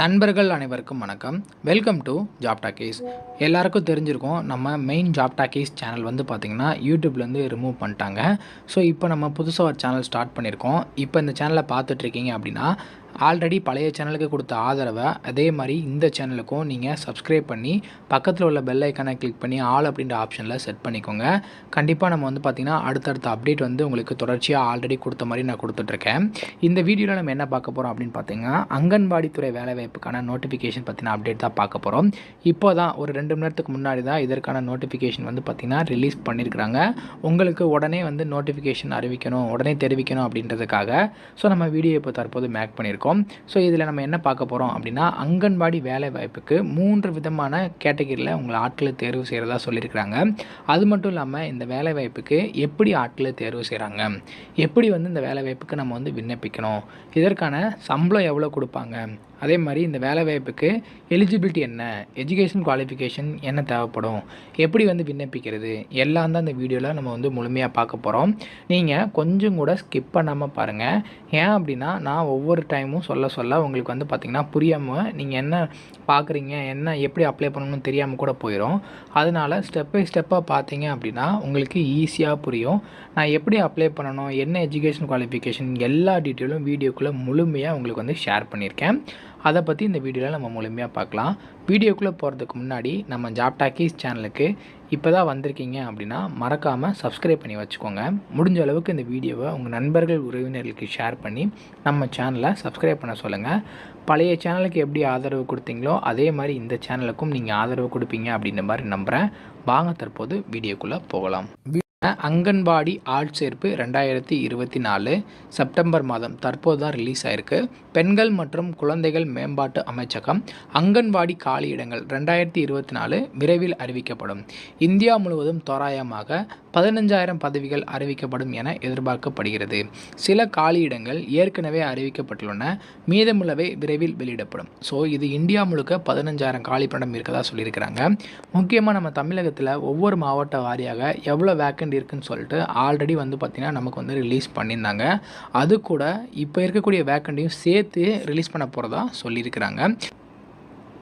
நண்பர்கள் அனைவருக்கும் வணக்கம். Welcome to job talkies. எல்லாருக்கும் தெரிஞ்சிருக்கும், நம்ம மெயின் ஜாப் டாக்கீஸ் சேனல் வந்து பார்த்திங்கன்னா யூடியூப்லேருந்து ரிமூவ் பண்ணிட்டாங்க. ஸோ இப்போ நம்ம புதுசாக ஒரு சேனல் ஸ்டார்ட் பண்ணியிருக்கோம். இப்போ இந்த சேனலை பார்த்துட்ருக்கீங்க அப்படின்னா ஆல்ரெடி பழைய சேனலுக்கு கொடுத்த ஆதரவை அதே மாதிரி இந்த சேனலுக்கும் நீங்கள் சப்ஸ்கிரைப் பண்ணி பக்கத்தில் உள்ள பெல் ஐக்கானை கிளிக் பண்ணி ஆல் அப்படின்ற ஆப்ஷனில் செட் பண்ணிக்கோங்க. கண்டிப்பாக நம்ம வந்து பார்த்திங்கன்னா அடுத்தடுத்த அப்டேட் வந்து உங்களுக்கு தொடர்ச்சியாக ஆல்ரெடி கொடுத்த மாதிரி நான் கொடுத்துட்ருக்கேன். இந்த வீடியோவில் நம்ம என்ன பார்க்க போகிறோம் அப்படின்னு பார்த்தீங்கன்னா அங்கன்வாடி துறை வேலைவாய்ப்புக்கான நோட்டிஃபிகேஷன் பற்றின அப்டேட் தான் பார்க்க போகிறோம். இப்போ தான் ஒரு 2 மணி நேரத்துக்கு முன்னாடி தான் இதற்கான நோட்டிஃபிகேஷன் வந்து பார்த்திங்கன்னா ரிலீஸ் பண்ணியிருக்கிறாங்க. உங்களுக்கு உடனே வந்து நோட்டிஃபிகேஷன் அறிவிக்கணும், உடனே தெரிவிக்கணும் அப்படின்றதுக்காக ஸோ நம்ம வீடியோ இப்போ தற்போது மேக் பண்ணியிருக்கோம். ஸோ இதில் நம்ம என்ன பார்க்க போகிறோம் அப்படின்னா அங்கன்வாடி வேலை வாய்ப்புக்கு 3 விதமான கேட்டகரியில் உங்களை ஆட்களை தேர்வு செய்கிறதா சொல்லியிருக்கிறாங்க. அது மட்டும் இல்லாமல் இந்த வேலை வாய்ப்புக்கு எப்படி ஆட்களை தேர்வு செய்கிறாங்க, எப்படி வந்து இந்த வேலை வாய்ப்புக்கு நம்ம வந்து விண்ணப்பிக்கணும், இதற்கான சம்பளம் எவ்வளோ கொடுப்பாங்க, அதே மாதிரி இந்த வேலைவாய்ப்புக்கு எலிஜிபிலிட்டி என்ன, எஜுகேஷன் குவாலிஃபிகேஷன் என்ன தேவைப்படும், எப்படி வந்து விண்ணப்பிக்கிறது, எல்லாம் தான் இந்த வீடியோவில் நம்ம வந்து முழுமையாக பார்க்க போகிறோம். நீங்கள் கொஞ்சம் கூட ஸ்கிப் பண்ணாமல் பாருங்கள். ஏன் அப்படின்னா நான் ஒவ்வொரு டைமும் சொல்ல உங்களுக்கு வந்து பார்த்திங்கன்னா புரியாமல் நீங்கள் என்ன பார்க்குறீங்க, என்ன எப்படி அப்ளை பண்ணணும்னு தெரியாமல் கூட போயிடும். அதனால் ஸ்டெப் பை ஸ்டெப்பாக பார்த்தீங்க அப்படின்னா உங்களுக்கு ஈஸியாக புரியும். நான் எப்படி அப்ளை பண்ணணும், என்ன எஜுகேஷன் குவாலிஃபிகேஷன், எல்லா டீட்டெயிலும் வீடியோக்குள்ளே முழுமையாக உங்களுக்கு வந்து ஷேர் பண்ணியிருக்கேன். அதை பற்றி இந்த வீடியோவில் நம்ம முழுமையாக பார்க்கலாம். வீடியோக்குள்ளே போகிறதுக்கு முன்னாடி நம்ம ஜாப் டாக்கீஸ் சேனலுக்கு இப்போ தான் வந்திருக்கீங்க அப்படின்னா மறக்காமல் சப்ஸ்கிரைப் பண்ணி வச்சுக்கோங்க. முடிஞ்ச அளவுக்கு இந்த வீடியோவை உங்கள் நண்பர்கள் உறவினர்களுக்கு ஷேர் பண்ணி நம்ம சேனலை சப்ஸ்கிரைப் பண்ண சொல்லுங்கள். பழைய சேனலுக்கு எப்படி ஆதரவு கொடுத்தீங்களோ அதே மாதிரி இந்த சேனலுக்கும் நீங்கள் ஆதரவு கொடுப்பீங்க அப்படின்ற மாதிரி நம்புகிறேன். வாங்க தற்போது வீடியோக்குள்ளே போகலாம். அங்கன்வாடி ஆட்சேர்ப்பு 2024 செப்டம்பர் மாதம் தற்போது தான் ரிலீஸ் ஆயிருக்கு. பெண்கள் மற்றும் குழந்தைகள் மேம்பாட்டு அமைச்சகம் அங்கன்வாடி காலியிடங்கள் 2024 விரைவில் அறிவிக்கப்படும். இந்தியா முழுவதும் தோராயமாக 15,000 பதவிகள் அறிவிக்கப்படும் என எதிர்பார்க்கப்படுகிறது. சில காலியிடங்கள் ஏற்கனவே அறிவிக்கப்பட்டுள்ளன, மீதமுள்ளவை விரைவில் வெளியிடப்படும். ஸோ இது இந்தியா முழுக்க 15,000 காலிப்படம் இருக்கதா சொல்லியிருக்கிறாங்க. முக்கியமாக நம்ம தமிழகத்தில் ஒவ்வொரு மாவட்ட வாரியாக எவ்வளோ வேக்கண்ட் இருக்குன்னு சொல்லிட்டு ஆல்ரெடி வந்து பார்த்திங்கன்னா நமக்கு வந்து ரிலீஸ் பண்ணியிருந்தாங்க. அது கூட இப்போ இருக்கக்கூடிய வேக்கண்டையும் சேர்த்து ரிலீஸ் பண்ண போகிறதா சொல்லியிருக்கிறாங்க.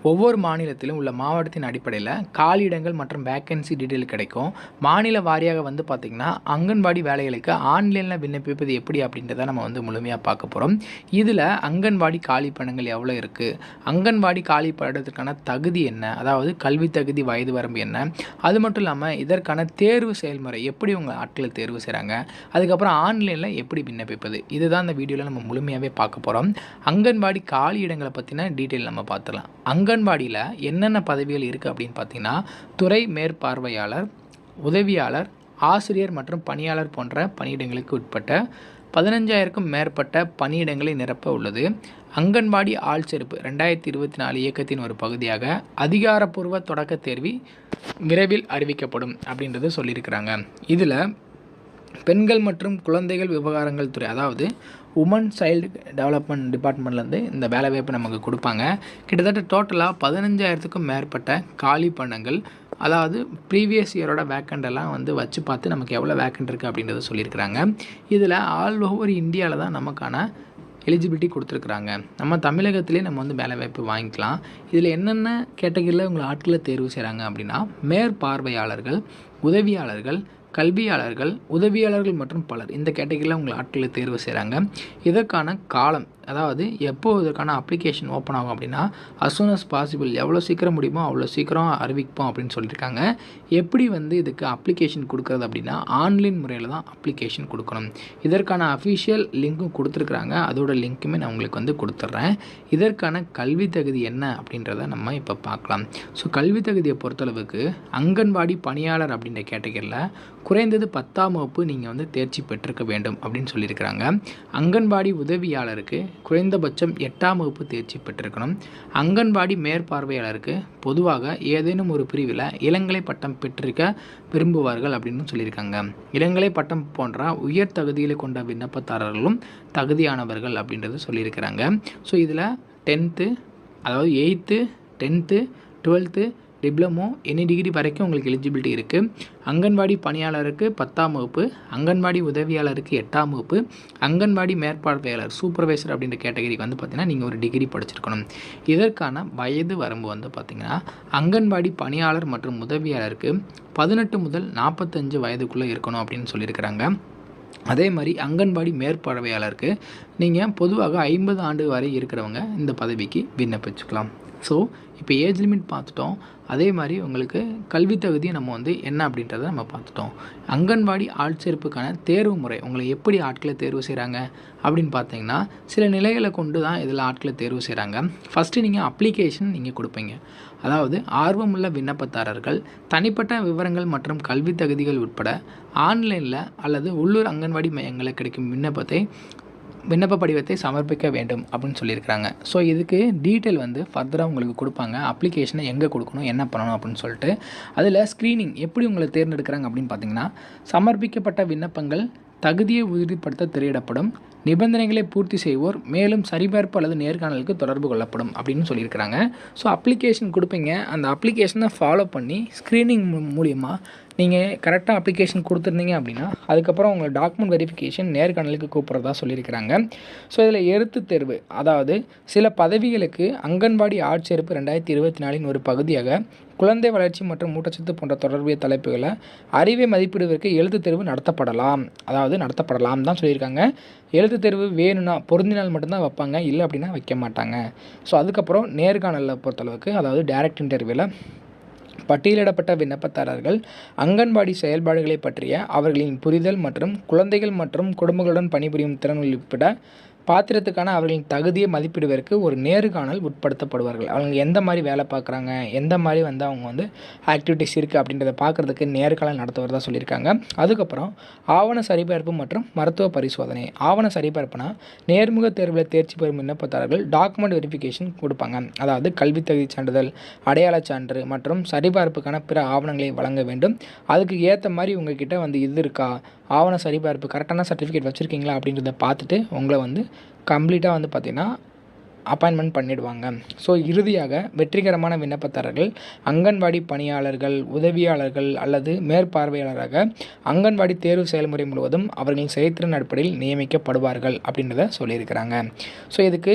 ஒவ்வொரு மாநிலத்திலும் உள்ள மாவட்டத்தின் அடிப்படையில் காலியிடங்கள் மற்றும் வேக்கன்சி டீட்டெயில் கிடைக்கும். மாநில வாரியாக வந்து பார்த்திங்கன்னா அங்கன்வாடி வேலைகளுக்கு ஆன்லைனில் விண்ணப்பிப்பது எப்படி அப்படின்றத நம்ம வந்து முழுமையாக பார்க்க போகிறோம். இதில் அங்கன்வாடி காலி பணங்கள் எவ்வளோ இருக்குது, அங்கன்வாடி காலி படத்துக்கான தகுதி என்ன, அதாவது கல்வி தகுதி, வயது வரம்பு என்ன, அது மட்டும் இல்லாமல் இதற்கான தேர்வு செயல்முறை எப்படி உங்கள் ஆட்களை தேர்வு செய்கிறாங்க, அதுக்கப்புறம் ஆன்லைனில் எப்படி விண்ணப்பிப்பது, இதுதான் இந்த வீடியோவில் நம்ம முழுமையாகவே பார்க்க போகிறோம். அங்கன்வாடி காலி இடங்களை பற்றின டீட்டெயில் நம்ம பார்த்துலாம். அங்கன்வாடியில் என்னென்ன பதவிகள் இருக்குது அப்படின்னு பார்த்தீங்கன்னா துறை மேற்பார்வையாளர், உதவியாளர், ஆசிரியர் மற்றும் பணியாளர் போன்ற பணியிடங்களுக்கு உட்பட்ட 15,000க்கும் மேற்பட்ட பணியிடங்களை நிரப்ப உள்ளது. அங்கன்வாடி ஆள்சேர்ப்பு 2024 இயக்கத்தின் ஒரு பகுதியாக அதிகாரப்பூர்வ தொடக்க தேர்வு விரைவில் அறிவிக்கப்படும் அப்படின்றது சொல்லியிருக்கிறாங்க. இதில் பெண்கள் மற்றும் குழந்தைகள் விவகாரங்கள் துறை, அதாவது உமன் சைல்டு டெவலப்மெண்ட் டிபார்ட்மெண்ட்லேருந்து இந்த வேலைவாய்ப்பு நமக்கு கொடுப்பாங்க. கிட்டத்தட்ட டோட்டலாக 15,000க்கும் மேற்பட்ட காலி பணங்கள், அதாவது ப்ரீவியஸ் இயரோட வேக்கண்டெல்லாம் வந்து வச்சு பார்த்து நமக்கு எவ்வளோ வேக்கண்ட் இருக்குது அப்படின்றத சொல்லியிருக்கிறாங்க. இதில் ஆல் ஓவர் இந்தியாவில் தான் நமக்கான எலிஜிபிலிட்டி கொடுத்துருக்குறாங்க. நம்ம தமிழகத்திலே நம்ம வந்து வேலைவாய்ப்பு வாங்கிக்கலாம். இதில் என்னென்ன கேட்டகரியில் உங்களை ஆட்களை தேர்வு செய்கிறாங்க அப்படின்னா மேற்பார்வையாளர்கள், உதவியாளர்கள், கல்வியாளர்கள், உதவியாளர்கள் மற்றும் பலர், இந்த கேட்டகரியில் உங்களை ஆட்களை தேர்வு செய்கிறாங்க. இதற்கான காலம், அதாவது எப்போ இதற்கான அப்ளிகேஷன் ஓப்பன் ஆகும் அப்படின்னா as soon as possible, எவ்வளோ சீக்கிரம் முடியுமோ அவ்வளோ சீக்கிரம் அறிவிப்போம் அப்படின்னு சொல்லியிருக்காங்க. எப்படி வந்து இதுக்கு அப்ளிகேஷன் கொடுக்குறது அப்படின்னா ஆன்லைன் முறையில் தான் அப்ளிகேஷன் கொடுக்கணும். இதற்கான அஃபிஷியல் லிங்க்கும் கொடுத்துருக்குறாங்க. அதோட லிங்க்குமே நான் உங்களுக்கு வந்து கொடுத்துட்றேன். இதற்கான கல்வி தகுதி என்ன அப்படின்றத நம்ம இப்போ பார்க்கலாம். ஸோ கல்வி தகுதியை பொறுத்தளவுக்கு அங்கன்வாடி பணியாளர் அப்படின்ற கேட்டகரியில் குறைந்தது 10ஆம் வகுப்பு நீங்கள் வந்து தேர்ச்சி பெற்றிருக்க வேண்டும் அப்படின்னு சொல்லியிருக்கிறாங்க. அங்கன்வாடி உதவியாளருக்கு குறைந்தபட்சம் 8ஆம் வகுப்பு தேர்ச்சி பெற்றிருக்கணும். அங்கன்வாடி மேற்பார்வையாளருக்கு பொதுவாக ஏதேனும் ஒரு பிரிவில் இளங்கலை பட்டம் பெற்றிருக்க விரும்புவார்கள் அப்படின்னு சொல்லியிருக்காங்க. இளங்கலை பட்டம் போன்ற உயர் தகுதிகளை கொண்ட விண்ணப்பதாரர்களும் தகுதியானவர்கள் அப்படின்றது சொல்லியிருக்கிறாங்க. ஸோ இதில் 10th, அதாவது 8th, 10th, 12th, diploma any degree வரைக்கும் உங்களுக்கு எலிஜிபிலிட்டி இருக்குது. அங்கன்வாடி பணியாளருக்கு 10ஆம் வகுப்பு, அங்கன்வாடி உதவியாளருக்கு 8ஆம் வகுப்பு, அங்கன்வாடி மேற்பார்வையாளர் சூப்பர்வைசர் அப்படின்ற கேட்டகரிக்கு வந்து பார்த்திங்கன்னா நீங்கள் ஒரு டிகிரி படிச்சிருக்கணும். இதற்கான வயது வரம்பு வந்து பார்த்திங்கன்னா அங்கன்வாடி பணியாளர் மற்றும் உதவியாளருக்கு 18 முதல் 45 வயதுக்குள்ளே இருக்கணும் அப்படின்னு சொல்லியிருக்கிறாங்க. அதே மாதிரி அங்கன்வாடி மேற்பார்வையாளருக்கு நீங்கள் பொதுவாக 50 ஆண்டு வரை இருக்கிறவங்க இந்த பதவிக்கு விண்ணப்பிச்சுக்கலாம். ஸோ இப்போ ஏஜ் லிமிட் பார்த்துட்டோம். அதே மாதிரி உங்களுக்கு கல்வி தகுதியை நம்ம வந்து என்ன அப்படின்றத நம்ம பார்த்துட்டோம். அங்கன்வாடி ஆட்சேர்ப்புக்கான தேர்வு முறை உங்களை எப்படி ஆட்களை தேர்வு செய்கிறாங்க அப்படின்னு பார்த்தீங்கன்னா சில நிலைகளை கொண்டு தான் இதில் ஆட்களை தேர்வு செய்கிறாங்க. ஃபஸ்ட்டு நீங்கள் அப்ளிகேஷன் நீங்கள் கொடுப்பீங்க. அதாவது ஆர்வமுள்ள விண்ணப்பதாரர்கள் தனிப்பட்ட விவரங்கள் மற்றும் கல்வி தகுதிகள் உட்பட ஆன்லைனில் அல்லது உள்ளூர் அங்கன்வாடி மையங்களில் கிடைக்கும் விண்ணப்ப படிவத்தை சமர்ப்பிக்க வேண்டும் அப்படின்னு சொல்லியிருக்கிறாங்க. ஸோ இதுக்கு டீட்டெயில் வந்து ஃபர்தராக உங்களுக்கு கொடுப்பாங்க. அப்ளிகேஷனை எங்கே கொடுக்கணும், என்ன பண்ணணும் அப்படின்னு சொல்லிட்டு. அதில் ஸ்க்ரீனிங் எப்படி உங்களை தேர்ந்தெடுக்கிறாங்க அப்படின்னு பார்த்தீங்கன்னா சமர்ப்பிக்கப்பட்ட விண்ணப்பங்கள் தகுதியை உறுதிப்படுத்த திரையிடப்படும், நிபந்தனைகளை பூர்த்தி செய்வோர் மேலும் சரிபார்ப்பு அல்லது நேர்காணலுக்கு தொடர்பு கொள்ளப்படும் அப்படின்னு சொல்லியிருக்கிறாங்க. ஸோ அப்ளிகேஷன் கொடுப்பீங்க. அந்த அப்ளிகேஷனை ஃபாலோ பண்ணி ஸ்க்ரீனிங் மூலிமா நீங்கள் கரெக்டாக அப்ளிகேஷன் கொடுத்துருந்தீங்க அப்படின்னா அதுக்கப்புறம் உங்களை டாக்குமெண்ட் வெரிஃபிகேஷன் நேர்காணலுக்கு கூப்பிட்றதா சொல்லியிருக்கிறாங்க. ஸோ இதில் எழுத்து தேர்வு, அதாவது சில பதவிகளுக்கு அங்கன்வாடி ஆட்சேர்ப்பு 2024 ஒரு பகுதியாக குழந்தை வளர்ச்சி மற்றும் ஊட்டச்சத்து போன்ற தொடர்புடைய தலைப்புகளை அறிவை மதிப்பிடுவதற்கு எழுத்து தேர்வு நடத்தப்படலாம் தான் சொல்லியிருக்காங்க. எழுத்து தேர்வு வேணும்னா பொருந்தினால் மட்டும்தான் வைப்பாங்க, இல்லை அப்படின்னா வைக்க மாட்டாங்க. ஸோ அதுக்கப்புறம் நேர்காணலில் பொறுத்தளவுக்கு, அதாவது டைரக்ட் இன்டர்வியூவில் பட்டியலிடப்பட்ட விண்ணப்பதாரர்கள் அங்கன்வாடி செயல்பாடுகளை பற்றிய அவர்களின் புரிதல் மற்றும் குழந்தைகள் மற்றும் குடும்பங்களுடன் பணிபுரியும் திறன் உட்பட பாத்திரத்துக்கான அவர்களின் தகுதியை மதிப்பிடுவதற்கு ஒரு நேர்காணல் உட்படுத்தப்படுவார்கள். அவங்க எந்த மாதிரி வேலை பார்க்குறாங்க, எந்த மாதிரி வந்து அவங்க வந்து ஆக்டிவிட்டிஸ் இருக்குது அப்படின்றத பார்க்குறதுக்கு நேர்காணல் நடத்துவதாக சொல்லியிருக்காங்க. அதுக்கப்புறம் ஆவண சரிபார்ப்பு மற்றும் மருத்துவ பரிசோதனை. ஆவண சரிபார்ப்புனா நேர்முக தேர்வில் தேர்ச்சி பெறும் விண்ணப்பதாரர்கள் டாக்குமெண்ட் வெரிஃபிகேஷன் கொடுப்பாங்க. அதாவது கல்வி தகுதி சான்றிதழ், அடையாள சான்று மற்றும் சரிபார்ப்புக்கான பிற ஆவணங்களை வழங்க வேண்டும். அதுக்கு ஏற்ற மாதிரி உங்ககிட்ட வந்து இது இருக்கா, ஆவண சரிபார்ப்பு கரெக்டான சர்டிஃபிகேட் வச்சுருக்கீங்களா அப்படின்றத பார்த்துட்டு உங்களை வந்து கம்ப்ளீட்டாக வந்து பார்த்திங்கன்னா அப்பாயின்மெண்ட் பண்ணிடுவாங்க. ஸோ இறுதியாக வெற்றிகரமான விண்ணப்பதாரர்கள் அங்கன்வாடி பணியாளர்கள், உதவியாளர்கள் அல்லது மேற்பார்வையாளராக அங்கன்வாடி தேர்வு செயல்முறை முழுவதும் அவர்களின் செயல்திறன் அடிப்படையில் நியமிக்கப்படுவார்கள் அப்படின்றத சொல்லியிருக்கிறாங்க. ஸோ இதுக்கு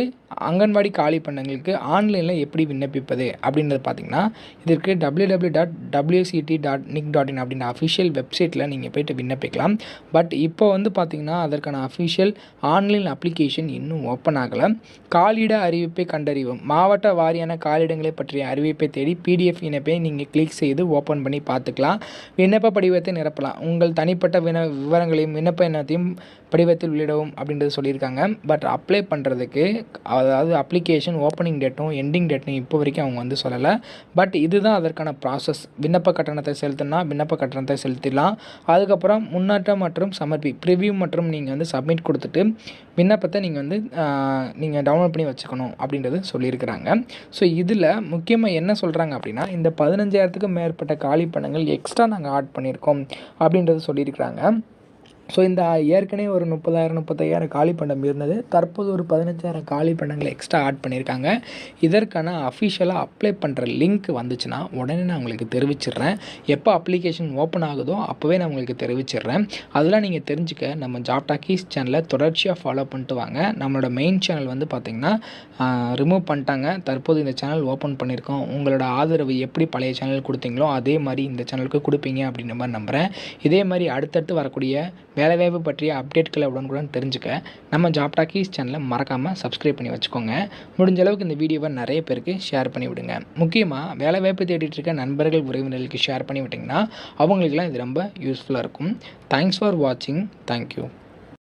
அங்கன்வாடி காலி பண்ணங்களுக்கு ஆன்லைனில் எப்படி விண்ணப்பிப்பது அப்படின்றது பார்த்திங்கன்னா இதற்கு www.wct.nic.in அப்படின்ற அஃபிஷியல் வெப்சைட்டில் நீங்கள் போய்ட்டு விண்ணப்பிக்கலாம். பட் இப்போ வந்து பார்த்திங்கன்னா அதற்கான அஃபிஷியல் ஆன்லைன் அப்ளிகேஷன் இன்னும் ஓப்பன் ஆகலை. காலியிட அறிவிப்பை கண்டறிவோம். மாவட்ட வாரியான காலிடங்களை பற்றிய அறிவிப்பை தேடி PDF இணைப்பை நீங்கள் கிளிக் செய்து ஓப்பன் பண்ணி பார்த்துக்கலாம். விண்ணப்ப படிவத்தை நிரப்பலாம். உங்கள் தனிப்பட்ட விவரங்களையும் விண்ணப்ப எண்ணத்தையும் படிவத்தில் உள்ளிடவும் அப்படின்றது சொல்லியிருக்காங்க. பட் அப்ளை பண்ணுறதுக்கு, அதாவது அப்ளிகேஷன் ஓப்பனிங் டேட்டும் எண்டிங் டேட்டும் இப்போ வரைக்கும் அவங்க வந்து சொல்லலை. பட் இதுதான் அதற்கான ப்ராசஸ். விண்ணப்ப கட்டணத்தை செலுத்தினா விண்ணப்ப கட்டணத்தை செலுத்திடலாம். அதுக்கப்புறம் முன்னேற்றம் மற்றும் ப்ரிவ்யூ மற்றும் நீங்கள் வந்து சப்மிட் கொடுத்துட்டு விண்ணப்பத்தை நீங்கள் டவுன்லோட் பண்ணி வச்சுக்கணும் அப்படின்றது சொல்லியிருக்கிறாங்க. ஸோ இதில் முக்கியமாக என்ன சொல்கிறாங்க அப்படின்னா இந்த 15,000க்கும் மேற்பட்ட காலி பணங்கள் எக்ஸ்ட்ரா நாங்கள் ஆட் பண்ணியிருக்கோம் அப்படின்றது சொல்லியிருக்கிறாங்க. ஸோ இந்த ஏற்கனவே ஒரு 30,000-35,000 காலி பண்டம் இருந்தது. தற்போது ஒரு 15,000 காலி பண்டங்களை எக்ஸ்ட்ரா ஆட் பண்ணியிருக்காங்க. இதற்கான அஃபிஷியலாக அப்ளை பண்ணுற லிங்க் வந்துச்சுன்னா உடனே நான் உங்களுக்கு தெரிவிச்சிடுறேன். எப்போ அப்ளிகேஷன் ஓப்பன் ஆகுதோ அப்போவே நான் உங்களுக்கு தெரிவிச்சிடுறேன். அதெல்லாம் நீங்கள் தெரிஞ்சுக்க நம்ம ஜாப் டாக்கீஸ் சேனலை தொடர்ச்சியாக ஃபாலோ பண்ணிட்டு வாங்க. நம்மளோட மெயின் சேனல் வந்து பார்த்திங்கன்னா ரிமூவ் பண்ணிட்டாங்க. தற்போது இந்த சேனல் ஓப்பன் பண்ணியிருக்கோம். உங்களோட ஆதரவு எப்படி பழைய சேனல் கொடுத்தீங்களோ அதே மாதிரி இந்த சேனலுக்கு கொடுப்பீங்க அப்படின்ற மாதிரி நம்புகிறேன். இதே மாதிரி அடுத்தடுத்து வரக்கூடிய வேலைவாய்ப்பு பற்றிய அப்டேட்களை உடனுக்குடன் தெரிஞ்சுக்க நம்ம ஜாப் டாக்கீஸ் சேனலை மறக்காமல் சப்ஸ்கிரைப் பண்ணி வச்சுக்கோங்க. முடிஞ்ச அளவுக்கு இந்த வீடியோவை நிறைய பேருக்கு ஷேர் பண்ணி விடுங்க. முக்கியமாக வேலைவாய்ப்பு தேடிட்டு இருக்க நண்பர்கள், உறவினர்களுக்கு ஷேர் பண்ணி விட்டிங்கன்னா அவங்களுக்குலாம் இது ரொம்ப யூஸ்ஃபுல்லாக இருக்கும். தேங்க்ஸ் ஃபார் வாட்சிங். தேங்க்யூ.